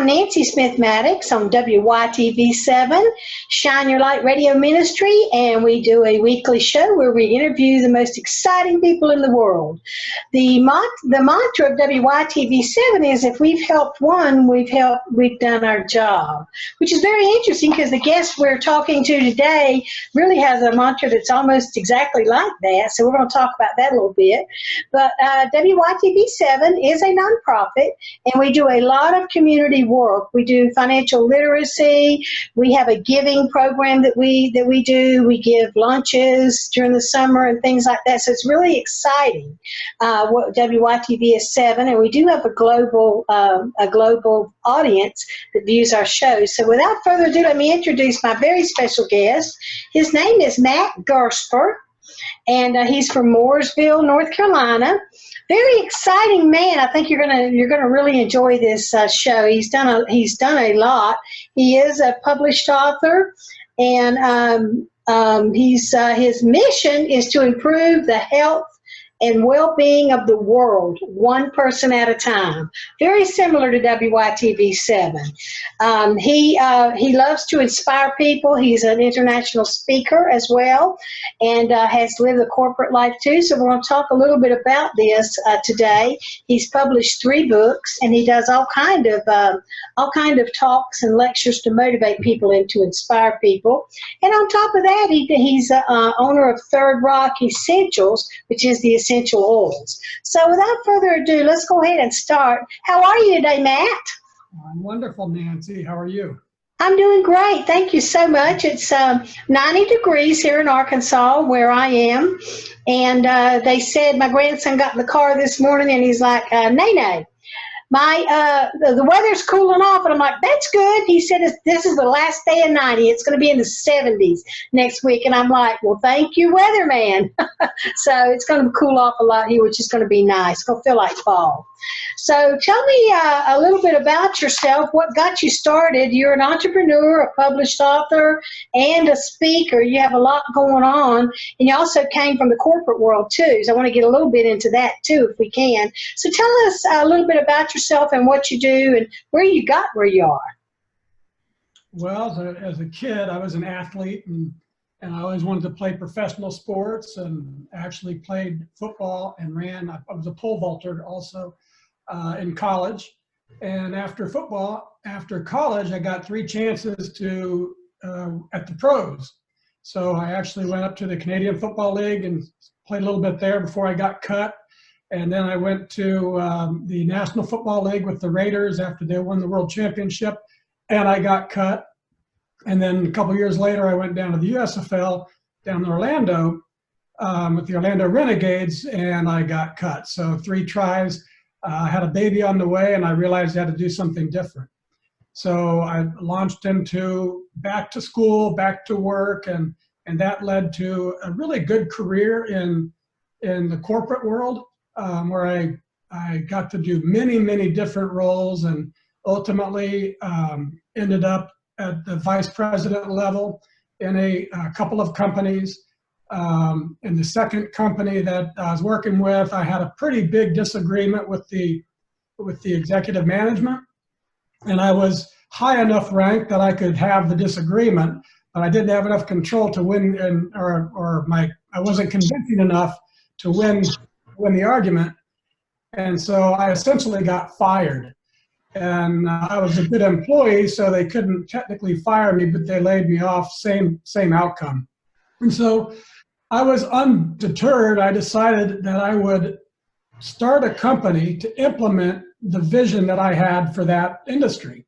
I'm Nancy Smith-Maddox on WYTV7, Shine Your Light Radio Ministry, and we do a weekly show where we interview the most exciting people in the world. The mantra of WYTV7 is, if we've helped one, we've done our job, which is very interesting because the guest we're talking to today really has a mantra that's almost exactly like that, so we're going to talk about that a little bit. But WYTV7 is a nonprofit, and we do a lot of community work. We do financial literacy. We have a giving program that we do. We give lunches during the summer and things like that. So it's really exciting. What WYTV is 7, and we do have a global audience that views our shows. So without further ado, let me introduce my very special guest. His name is Matt Gersper, and he's from Mooresville, North Carolina. Very exciting man. I think you're gonna really enjoy this show. He's done a lot. He is a published author, and his mission is to improve the health and well-being of the world, one person at a time. Very similar to WYTV7. He loves to inspire people. He's an international speaker as well, and has lived a corporate life too. So we're going to talk a little bit about this today. He's published 3 books, and he does all kind of talks and lectures to motivate people and to inspire people. And on top of that, he's owner of Third Rock Essentials, which is the essential oils. So without further ado, let's go ahead and start. How are you today, Matt? I'm wonderful, Nancy. How are you? I'm doing great. Thank you so much. It's 90 degrees here in Arkansas where I am. And they said my grandson got in the car this morning and he's like, Nene, the weather's cooling off, and I'm like, that's good. He said this is the last day of 90. It's going to be in the 70s next week, and I'm like, well, thank you, weatherman. So it's going to cool off a lot here, which is going to be nice. It's going to feel like fall. So tell me a little bit about yourself. What got you started? You're an entrepreneur, a published author, and a speaker. You have a lot going on, and you also came from the corporate world too. So I want to get a little bit into that too, if we can. So tell us a little bit about yourself and what you do and where you got where you are. Well, as a kid, I was an athlete, and I always wanted to play professional sports, and actually played football and ran. I was a pole vaulter also in college. And after college, I got 3 chances to at the pros. So I actually went up to the Canadian Football League and played a little bit there before I got cut. And then I went to the National Football League with the Raiders after they won the World Championship, and I got cut. And then a couple years later, I went down to the USFL down in Orlando with the Orlando Renegades, and I got cut. So 3 tries. I had a baby on the way, and I realized I had to do something different. So I launched into back to school, back to work, and that led to a really good career in the corporate world, where I got to do many different roles, and ultimately ended up at the vice president level in a couple of companies. In the second company that I was working with, I had a pretty big disagreement with the executive management, and I was high enough ranked that I could have the disagreement, but I didn't have enough control to win, I wasn't convincing enough to win the argument, and so I essentially got fired. And I was a good employee, so they couldn't technically fire me, but they laid me off. Same outcome. And so I was undeterred. I decided that I would start a company to implement the vision that I had for that industry.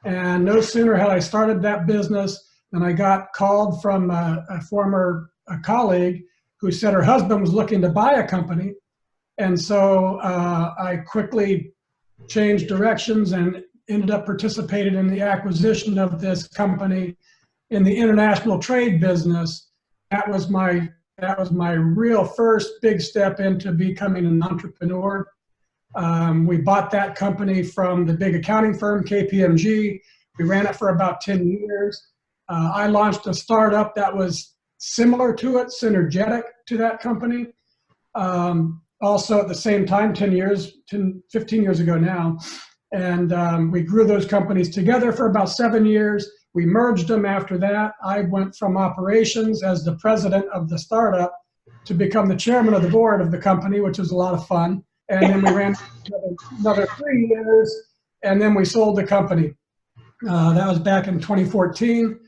And no sooner had I started that business than I got called from a former colleague who said her husband was looking to buy a company. And so I quickly changed directions and ended up participating in the acquisition of this company in the international trade business. That was my real first big step into becoming an entrepreneur. We bought that company from the big accounting firm, KPMG. We ran it for about 10 years. I launched a startup that was similar to it, synergetic to that company. Also at the same time, 15 years ago now, And we grew those companies together for about 7 years. We merged them after that. I went from operations as the president of the startup to become the chairman of the board of the company, which was a lot of fun. And then we ran another 3 years, and then we sold the company. That was back in 2014.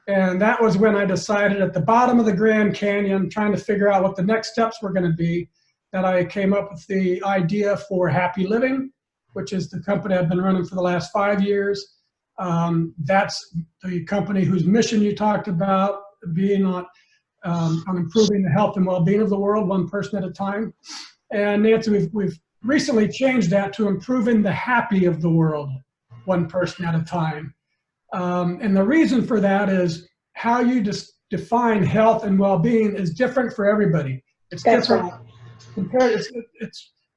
And that was when I decided at the bottom of the Grand Canyon, trying to figure out what the next steps were going to be, that I came up with the idea for Happy Living, which is the company I've been running for the last 5 years. That's the company whose mission you talked about, being on improving the health and well-being of the world, one person at a time. And Nancy, we've recently changed that to improving the happy of the world, one person at a time. And the reason for that is how you define health and well-being is different for everybody. It's That's different. right.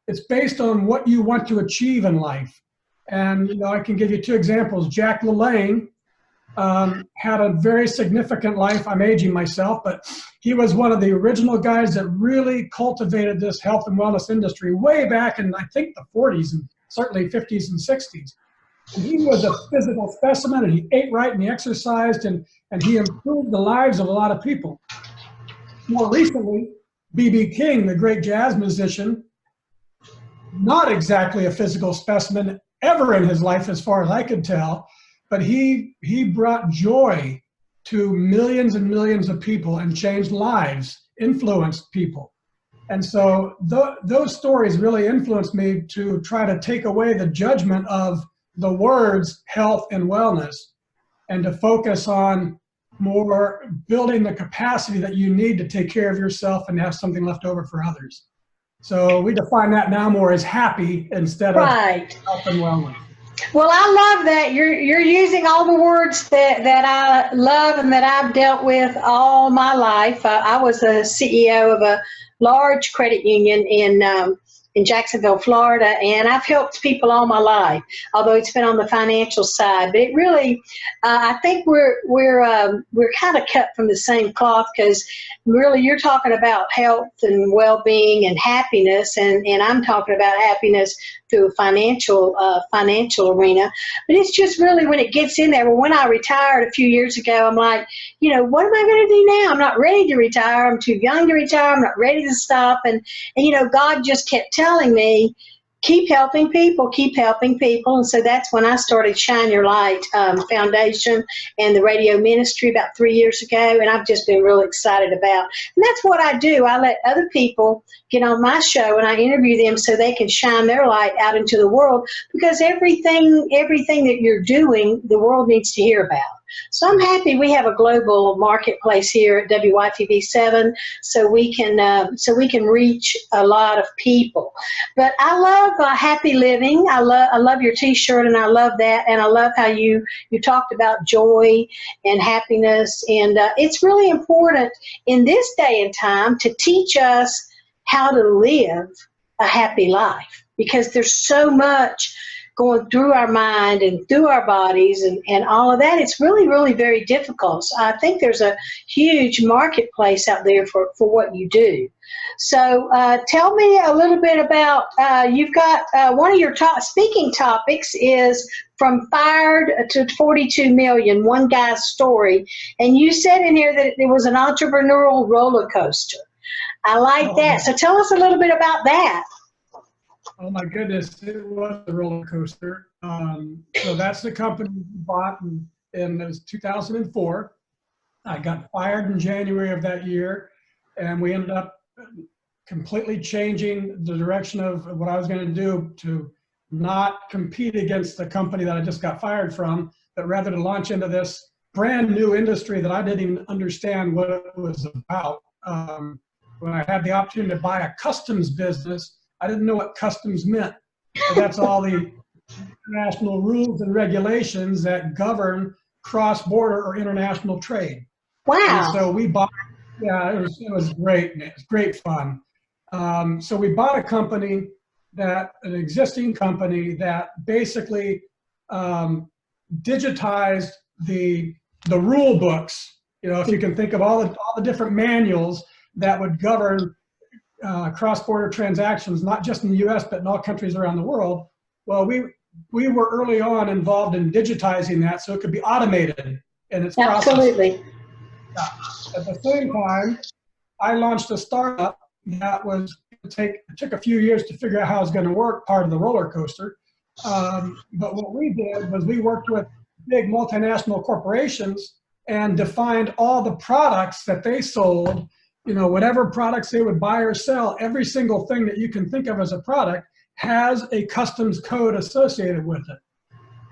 It's based on what you want to achieve in life. And I can give you 2 examples. Jack LaLanne had a very significant life. I'm aging myself, but he was one of the original guys that really cultivated this health and wellness industry way back in, I think, the 40s and certainly 50s and 60s. And he was a physical specimen, and he ate right and he exercised, and he improved the lives of a lot of people. More recently, B.B. King, the great jazz musician, not exactly a physical specimen ever in his life as far as I could tell, but he brought joy to millions and millions of people and changed lives, influenced people. And so those stories really influenced me to try to take away the judgment of the words health and wellness and to focus on more building the capacity that you need to take care of yourself and have something left over for others. So we define that now more as happy instead of health and wellness. Well, I love that you're using all the words that I love and that I've dealt with all my life. I was a CEO of a large credit union in Jacksonville, Florida, and I've helped people all my life, although it's been on the financial side. But it really, I think we're kind of cut from the same cloth, because really you're talking about health and well-being and happiness, and I'm talking about happiness through a financial arena. But it's just really when it gets in there. Well, when I retired a few years ago, I'm like, what am I going to do now? I'm not ready to retire. I'm too young to retire. I'm not ready to stop. And God just kept telling me, keep helping people, keep helping people. And so that's when I started Shine Your Light Foundation and the radio ministry about 3 years ago. And I've just been really excited about. And that's what I do. I let other people get on my show and I interview them so they can shine their light out into the world, because everything that you're doing, the world needs to hear about. So I'm happy we have a global marketplace here at WYTV7, so we can reach a lot of people. But I love Happy Living. I love your T-shirt, and I love that, and I love how you talked about joy and happiness, and it's really important in this day and time to teach us how to live a happy life, because there's so much going through our mind and through our bodies and all of that. It's really, really very difficult. So I think there's a huge marketplace out there for what you do. So tell me a little bit about, you've got one of your speaking topics is from fired to 42 million, one guy's story. And you said in here that it was an entrepreneurial roller coaster. I like that. So tell us a little bit about that. Oh my goodness, it was a roller coaster. So that's the company we bought in it was 2004. I got fired in January of that year, and we ended up completely changing the direction of what I was going to do to not compete against the company that I just got fired from, but rather to launch into this brand new industry that I didn't even understand what it was about. When I had the opportunity to buy a customs business, I didn't know what customs meant. So that's all the international rules and regulations that govern cross-border or international trade. Wow. And so we bought, it was great. It was great fun. So we bought a company an existing company that basically digitized the rule books. If you can think of all the different manuals that would govern cross-border transactions, not just in the U.S., but in all countries around the world. Well, we we were early on involved in digitizing that so it could be automated in its process. Absolutely. At the same time, I launched a startup that was it took a few years to figure out how it was going to work, part of the roller coaster. But what we did was we worked with big multinational corporations and defined all the products that they sold, whatever products they would buy or sell. Every single thing that you can think of as a product has a customs code associated with it.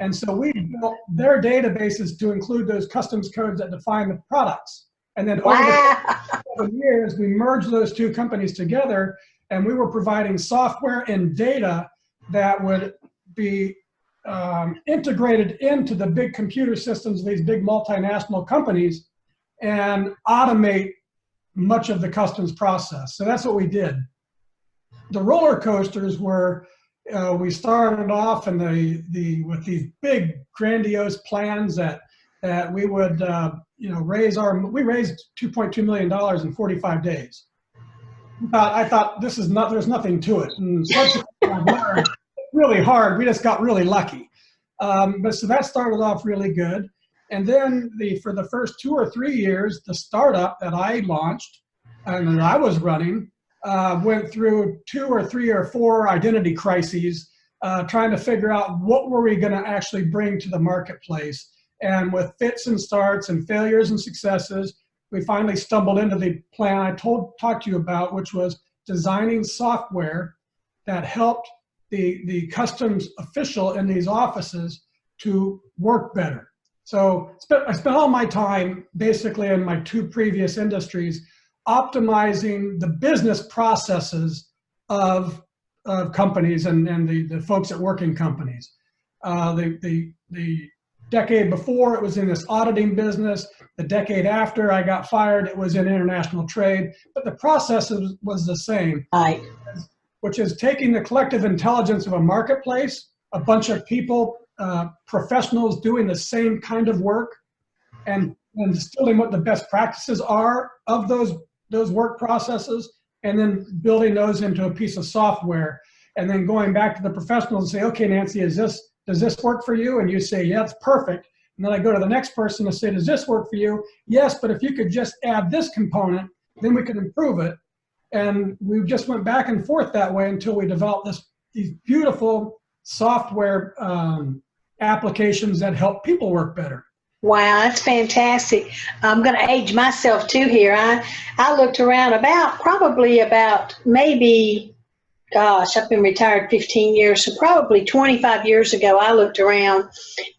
And so we built their databases to include those customs codes that define the products. And then over the 7 years, we merged those two companies together, and we were providing software and data that would be integrated into the big computer systems of these big multinational companies and automate much of the customs process. So that's what we did. The roller coasters were, we started off in with these big grandiose plans that we would we raised $2.2 million in 45 days. I thought there's nothing to it. And subsequently I learned it's really hard. We just got really lucky. But so that started off really good. And then for the first 2 or 3 years, the startup that I launched and that I was running went through 2 or 3 or 4 identity crises, trying to figure out what were we going to actually bring to the marketplace. And with fits and starts and failures and successes, we finally stumbled into the plan I talked to you about, which was designing software that helped the customs official in these offices to work better. So I spent all my time basically in my 2 previous industries optimizing the business processes of companies and the folks that work in companies. The decade before, it was in this auditing business. The decade after I got fired, it was in international trade. But the process was the same, Right. Which is taking the collective intelligence of a marketplace, a bunch of people, professionals doing the same kind of work, and distilling what the best practices are of those work processes, and then building those into a piece of software, and then going back to the professionals and say, okay, Nancy, does this work for you? And you say, yeah, it's perfect. And then I go to the next person and say, does this work for you? Yes, but if you could just add this component, then we could improve it. And we just went back and forth that way until we developed these beautiful software applications that help people work better. Wow, that's fantastic. I'm going to age myself too here. I looked around probably about maybe, gosh, I've been retired 15 years, so probably 25 years ago, I looked around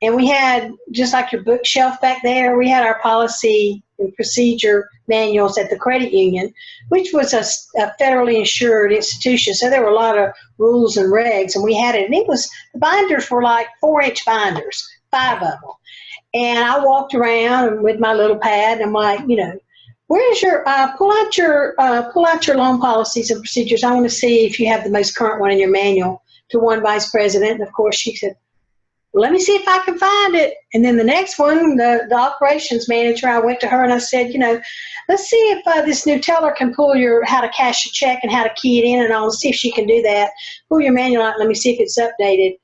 and we had, just like your bookshelf back there, we had our policy and procedure manuals at the credit union, which was a federally insured institution. So there were a lot of rules and regs, and we had it. And the binders were like 4-inch binders, 5 of them. And I walked around with my little pad, and I'm like, where's your pull out your loan policies and procedures. I want to see if you have the most current one in your manual, to one vice president. And of course she said, well, let me see if I can find it. And then the next one, the operations manager, I went to her and I said, let's see if this new teller can pull how to cash a check and how to key it in, and I'll see if she can do that. Pull your manual out and let me see if it's updated.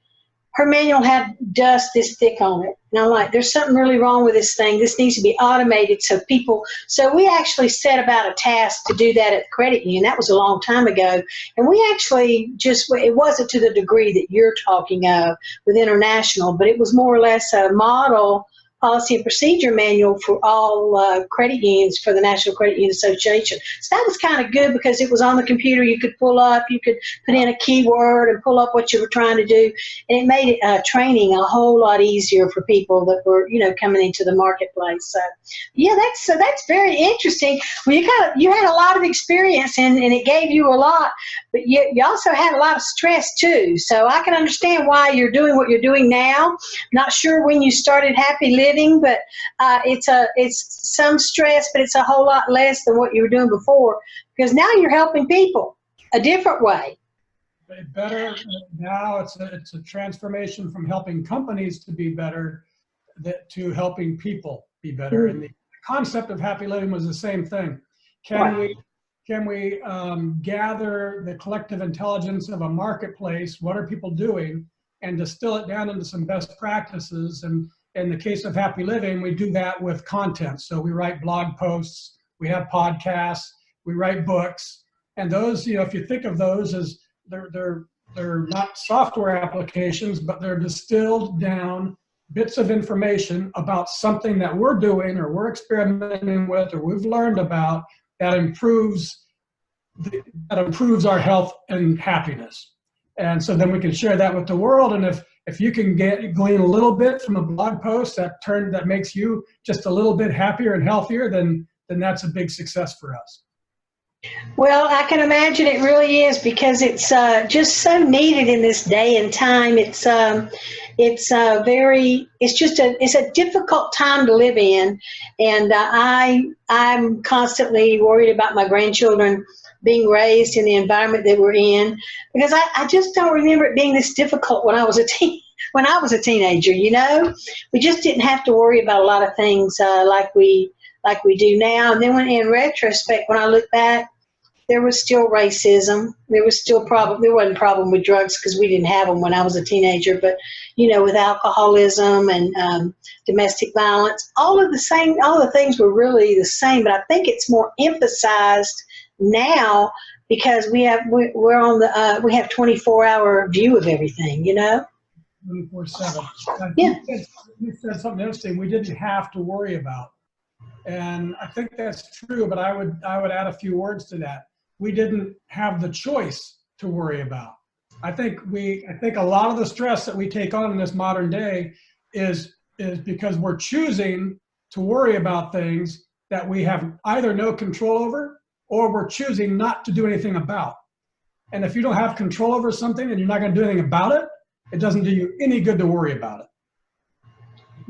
Her manual had dust this thick on it. And I'm like, there's something really wrong with this thing. This needs to be automated so we actually set about a task to do that at the credit union. That was a long time ago. And we actually it wasn't to the degree that you're talking of with international, but it was more or less a model policy and procedure manual for all credit unions for the National Credit Union Association. So that was kind of good because it was on the computer. You could pull up, you could put in a keyword and pull up what you were trying to do. And it made training a whole lot easier for people that were, coming into the marketplace. So yeah, that's very interesting. Well, you had a lot of experience and it gave you a lot, but you also had a lot of stress too. So I can understand why you're doing what you're doing now. Not sure when you started Happy Living, but it's some stress, but it's a whole lot less than what you were doing before, because now you're helping people a different way. Better now. It's a transformation from helping companies to be better to helping people be better. And the concept of Happy Living was the same thing. Can we gather the collective intelligence of a marketplace? What are people doing? and distill it down into some best practices. And in the case of Happy Living, we do that with content. So we write blog posts, we have podcasts, we write books, and those, if you think of those as they're not software applications, but they're distilled down bits of information about something that we're doing or we're experimenting with or we've learned about that improves our health and happiness. And so then we can share that with the world. And if you can glean a little bit from a blog post that makes you just a little bit happier and healthier, then that's a big success for us. Well, I can imagine it really is, because it's just so needed in this day and time. It's a difficult time to live in, and I'm constantly worried about my grandchildren being raised in the environment that we're in, because I just don't remember it being this difficult when I was a teenager. We just didn't have to worry about a lot of things like we do now. And then in retrospect, when I look back, there was still racism. There was still there wasn't a problem with drugs because we didn't have them when I was a teenager. But, with alcoholism and domestic violence, all the things were really the same. But I think it's more emphasized now because we have 24-hour view of everything, 24/7. Yeah. You said something interesting we didn't have to worry about. And I think that's true, but I would add a few words to that. We didn't have the choice to worry about. I think a lot of the stress that we take on in this modern day is because we're choosing to worry about things that we have either no control over or we're choosing not to do anything about. And if you don't have control over something and you're not going to do anything about it, it doesn't do you any good to worry about it.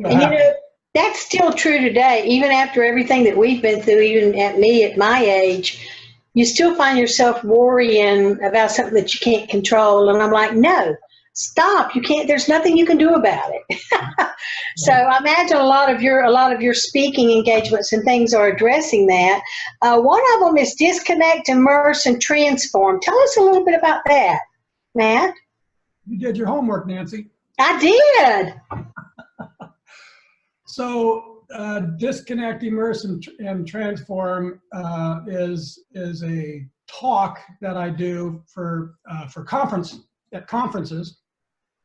And that's still true today, even after everything that we've been through, even at my age, you still find yourself worrying about something that you can't control. And I'm like, no, stop. You can't, there's nothing you can do about it. So I imagine a lot of your speaking engagements and things are addressing that. One of them is disconnect, immerse, and transform. Tell us a little bit about that, Matt. You did your homework, Nancy. I did. So disconnect, immerse, and transform is a talk that I do for conferences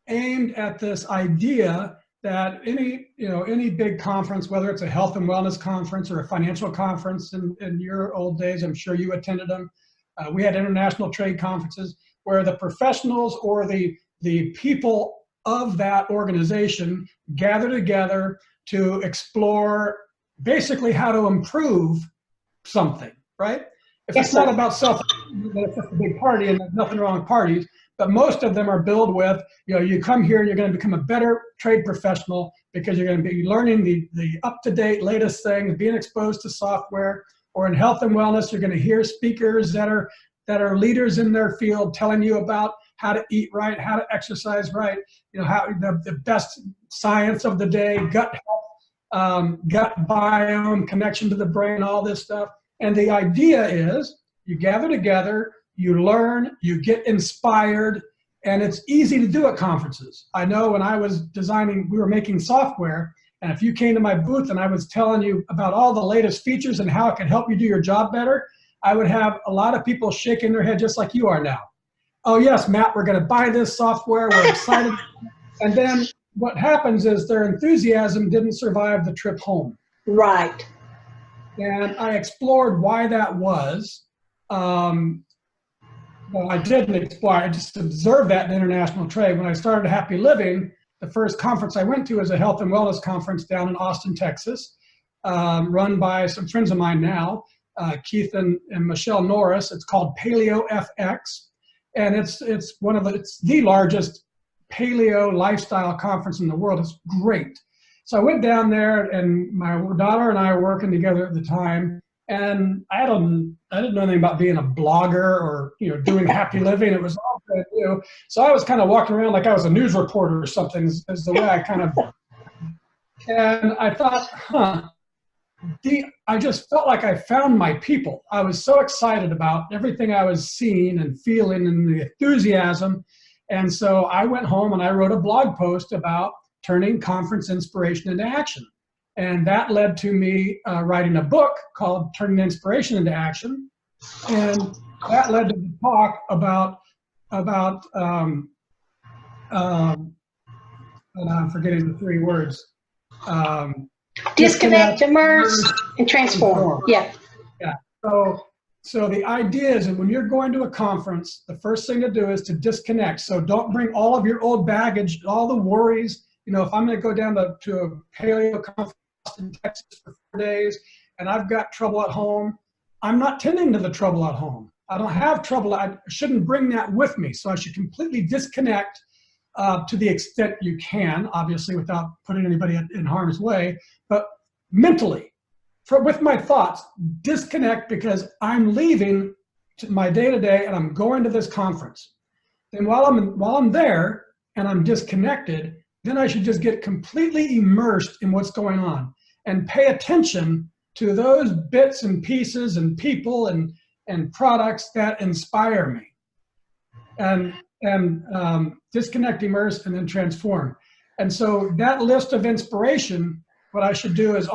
aimed at this idea that any big conference, whether it's a health and wellness conference or a financial conference, in your old days, I'm sure you attended them. We had international trade conferences where the professionals or the people of that organization gather together to explore basically how to improve something, right? If it's not about it's just a big party, and there's nothing wrong with parties, but most of them are billed with, you come here and you're going to become a better trade professional because you're going to be learning the up-to-date latest things, being exposed to software. Or in health and wellness, you're going to hear speakers that are leaders in their field telling you about how to eat right, how to exercise right, how the best science of the day, gut health, gut biome, connection to the brain, all this stuff. And the idea is you gather together, you learn, you get inspired, and it's easy to do at conferences. I know when I was designing, we were making software, and if you came to my booth and I was telling you about all the latest features and how it could help you do your job better, I would have a lot of people shaking their head just like you are now. Oh yes, Matt, we're going to buy this software, we're excited. And then what happens is their enthusiasm didn't survive the trip home. Right. And I explored why that was. Well, I didn't explore, I just observed that in international trade. When I started Happy Living, the first conference I went to was a health and wellness conference down in Austin, Texas, run by some friends of mine now, Keith and Michelle Norris. It's called Paleo FX. And it's the largest paleo lifestyle conference in the world. It's great. So I went down there, and my daughter and I were working together at the time, and I didn't know anything about being a blogger or doing Happy Living. It was all brand new. So I was kind of walking around like I was a news reporter or something, is the way I kind of. And I thought, I just felt like I found my people. I was so excited about everything I was seeing and feeling and the enthusiasm. And so I went home and I wrote a blog post about turning conference inspiration into action. And that led to me writing a book called Turning Inspiration into Action. And that led to the talk about and I'm forgetting the three words. Disconnect, immerse, and transform. Yeah. Yeah. So the idea is that when you're going to a conference, the first thing to do is to disconnect. So don't bring all of your old baggage, all the worries. You know, if I'm going to go down to a paleo conference in Texas for 4 days and I've got trouble at home, I'm not tending to the trouble at home. I don't have trouble. I shouldn't bring that with me. So I should completely disconnect to the extent you can, obviously without putting anybody in harm's way, but mentally, with my thoughts, disconnect, because I'm leaving my day-to-day and I'm going to this conference. And while I'm there and I'm disconnected, then I should just get completely immersed in what's going on and pay attention to those bits and pieces and people and products that inspire me. And disconnect, immerse, and then transform. And so that list of inspiration, what I should do is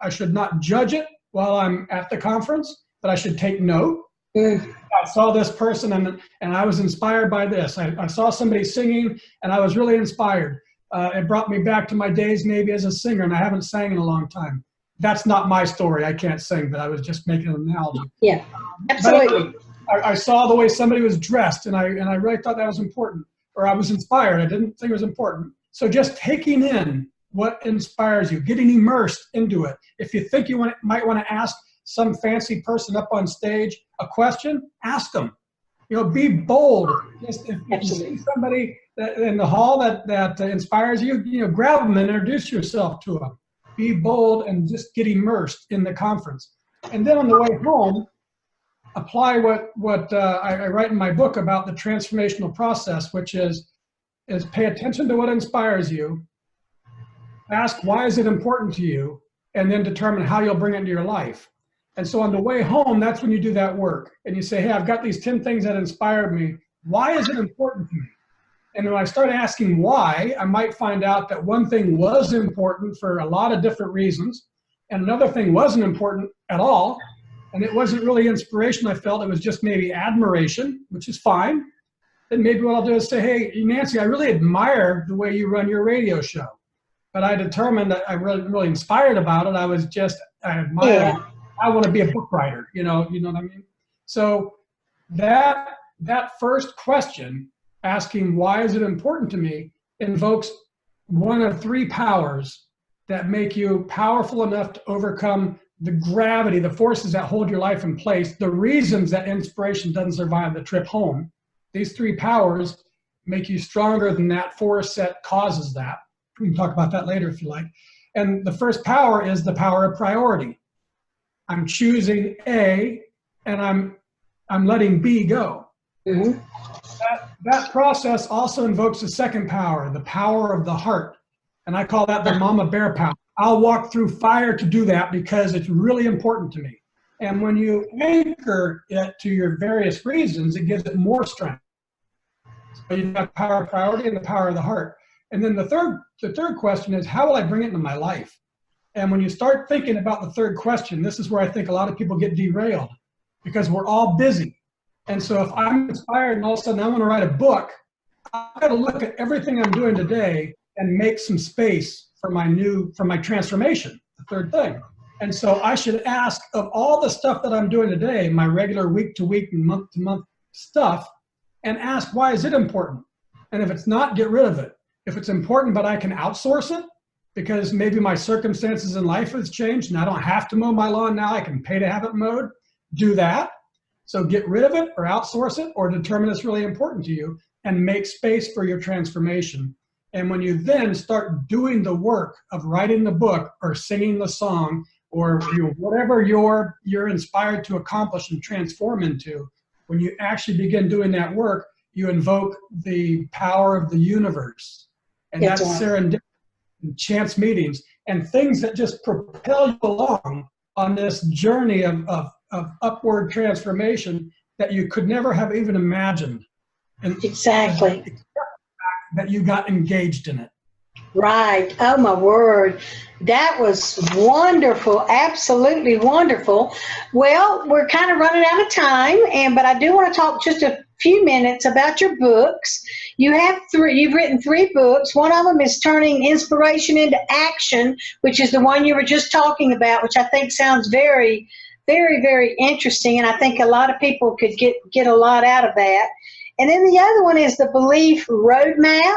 I should not judge it while I'm at the conference, but I should take note. I saw this person and I was inspired by this. I saw somebody singing and I was really inspired. It brought me back to my days maybe as a singer, and I haven't sang in a long time. That's not my story. I can't sing, but I was just making an analogy. Yeah, absolutely. I saw the way somebody was dressed and I really thought that was important, or I was inspired. I didn't think it was important. So just taking in what inspires you, getting immersed into it. If you think you might want to ask some fancy person up on stage a question, ask them. You know, be bold. Just if you see somebody in the hall that inspires you, you know, grab them and introduce yourself to them. Be bold and just get immersed in the conference. And then on the way home, apply what I write in my book about the transformational process, which is pay attention to what inspires you, ask why is it important to you, and then determine how you'll bring it into your life. And so on the way home, that's when you do that work. And you say, hey, I've got these 10 things that inspired me. Why is it important to me? And when I start asking why, I might find out that one thing was important for a lot of different reasons, and another thing wasn't important at all. And it wasn't really inspiration I felt, it was just maybe admiration, which is fine. Then maybe what I'll do is say, hey, Nancy, I really admire the way you run your radio show. But I determined that I really inspired about it. I admire it. I want to be a book writer, you know what I mean? So that first question, asking why is it important to me, invokes one of three powers that make you powerful enough to overcome the gravity, the forces that hold your life in place, the reasons that inspiration doesn't survive the trip home. These three powers make you stronger than that force that causes that. We can talk about that later if you like. And the first power is the power of priority. I'm choosing A and I'm letting B go. Mm-hmm. That process also invokes the second power, the power of the heart. And I call that the mama bear power. I'll walk through fire to do that because it's really important to me. And when you anchor it to your various reasons, it gives it more strength. So you've got power of priority and the power of the heart. And then the third question is, how will I bring it into my life? And when you start thinking about the third question, this is where I think a lot of people get derailed, because we're all busy. And so if I'm inspired and all of a sudden I want to write a book, I've got to look at everything I'm doing today and make some space for my transformation, the third thing. And so I should ask, of all the stuff that I'm doing today, my regular week-to-week and month-to-month stuff, and ask, why is it important? And if it's not, get rid of it. If it's important but I can outsource it, because maybe my circumstances in life has changed and I don't have to mow my lawn now, I can pay to have it mowed, do that. So get rid of it or outsource it, or determine it's really important to you and make space for your transformation. And when you then start doing the work of writing the book or singing the song or whatever you're inspired to accomplish and transform into, when you actually begin doing that work, you invoke the power of the universe. And that's serendipity, chance meetings, and things that just propel you along on this journey of upward transformation that you could never have even imagined. and Exactly. that you got engaged in it. Right. Oh, my word. That was wonderful. Absolutely wonderful. Well, we're kind of running out of time, but I do want to talk just a few minutes about your books. You've written 3 books. One of them is Turning Inspiration into Action, which is the one you were just talking about, which I think sounds very, very, very interesting. And I think a lot of people could get a lot out of that. And then the other one is the Belief Roadmap,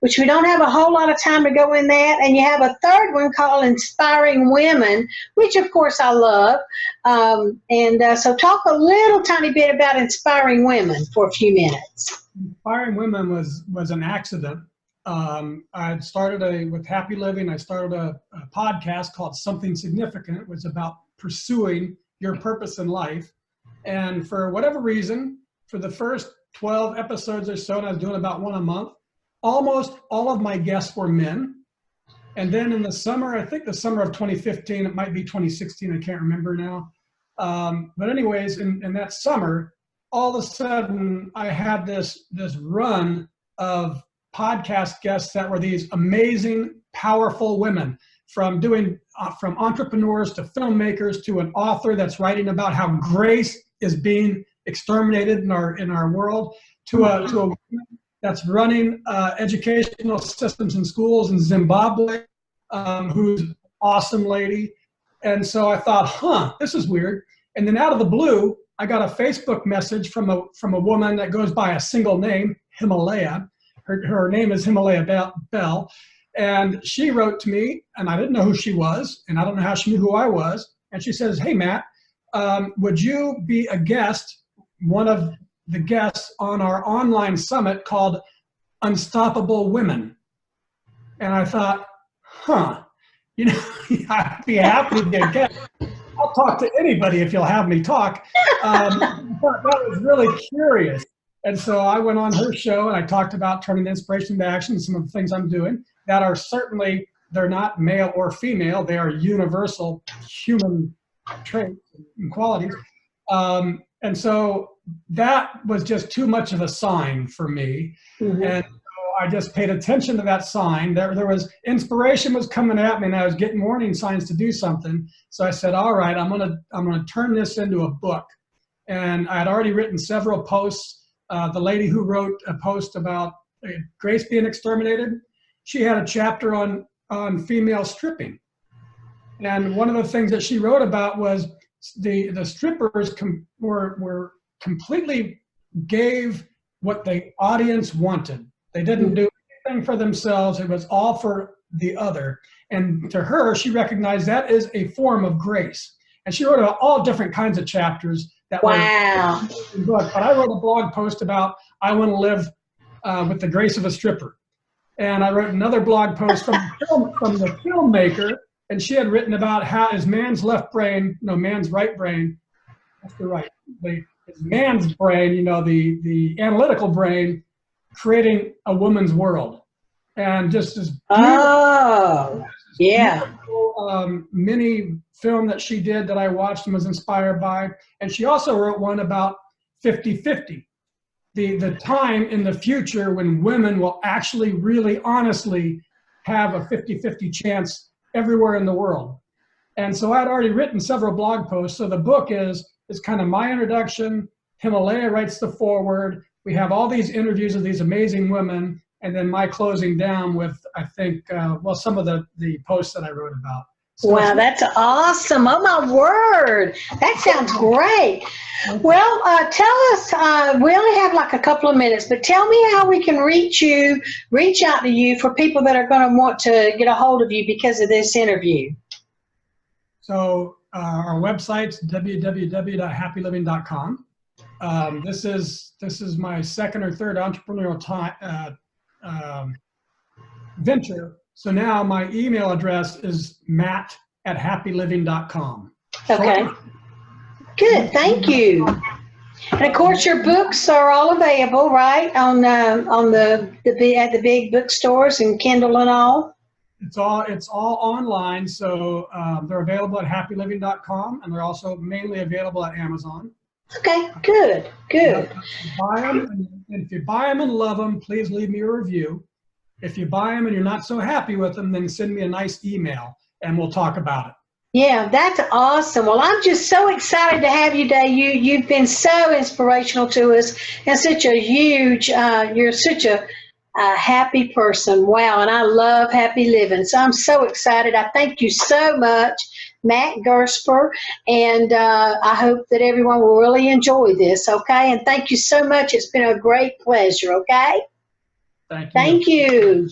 which we don't have a whole lot of time to go in that. And you have a third one called Inspiring Women, which of course I love. So talk a little tiny bit about Inspiring Women for a few minutes. Inspiring Women was an accident. I started with Happy Living. I started a podcast called Something Significant. It was about pursuing your purpose in life. And for whatever reason, for the first 12 episodes or so, and I was doing about one a month, almost all of my guests were men. And then in the summer, I think the summer of 2015, it might be 2016, I can't remember now. But anyways, in that summer, all of a sudden I had this run of podcast guests that were these amazing, powerful women, from entrepreneurs to filmmakers to an author that's writing about how grace is being exterminated in our world, to a woman that's running educational systems in schools in Zimbabwe, who's an awesome lady. And so I thought, this is weird. And then out of the blue, I got a Facebook message from a woman that goes by a single name, Himalaya. Her name is Himalaya Bell. And she wrote to me, and I didn't know who she was, and I don't know how she knew who I was. And she says, "Hey, Matt, would you be a guest, one of the guests on our online summit called Unstoppable Women?" And I thought, I'd be happy to be a guest. I'll talk to anybody if you'll have me talk. That was really curious. And so I went on her show and I talked about turning inspiration into action, some of the things I'm doing that are certainly, they're not male or female, they are universal human traits and qualities. And so that was just too much of a sign for me. Mm-hmm. And so I just paid attention to that sign. There was inspiration was coming at me, and I was getting warning signs to do something. So I said, all right, I'm gonna turn this into a book. And I had already written several posts. The lady who wrote a post about grace being exterminated, she had a chapter on female stripping. And one of the things that she wrote about was the strippers were completely gave what the audience wanted. They didn't do anything for themselves. It was all for the other. And to her, she recognized that is a form of grace. And she wrote about all different kinds of chapters that were in the book. But I wrote a blog post about I want to live with the grace of a stripper. And I wrote another blog post from the filmmaker, and she had written about how is man's man's right brain, that's the right, it's man's brain, the analytical brain, creating a woman's world. And just this beautiful, mini film that she did that I watched and was inspired by. And she also wrote one about 50-50. The time in the future when women will actually really honestly have a 50-50 chance everywhere in the world. And so I'd already written several blog posts. So the book is kind of my introduction. Himalaya writes the foreword. We have all these interviews of these amazing women, and then my closing down with, I think, some of the posts that I wrote about. So wow, that's awesome. Oh, my word. That sounds great. Well, tell us, we only have like a couple of minutes, but tell me how we can reach out to you for people that are going to want to get a hold of you because of this interview. So our website's www.happyliving.com. This is my second or third entrepreneurial venture. So now my email address is matt@happyliving.com. Okay. Good. Thank you. And of course, your books are all available, right, on the at the big bookstores and Kindle and all. It's all online, so they're available at happyliving.com, and they're also mainly available at Amazon. Okay, good, good. Yep. Buy them, and if you buy them and love them, please leave me a review. If you buy them and you're not so happy with them, then send me a nice email and we'll talk about it. Yeah, that's awesome. Well, I'm just so excited to have you today. You've been so inspirational to us, and such a huge. You're such a happy person. Wow, and I love happy living. So I'm so excited. I thank you so much, Matt Gersper, and I hope that everyone will really enjoy this. Okay, and thank you so much. It's been a great pleasure. Okay, Thank you. thank you.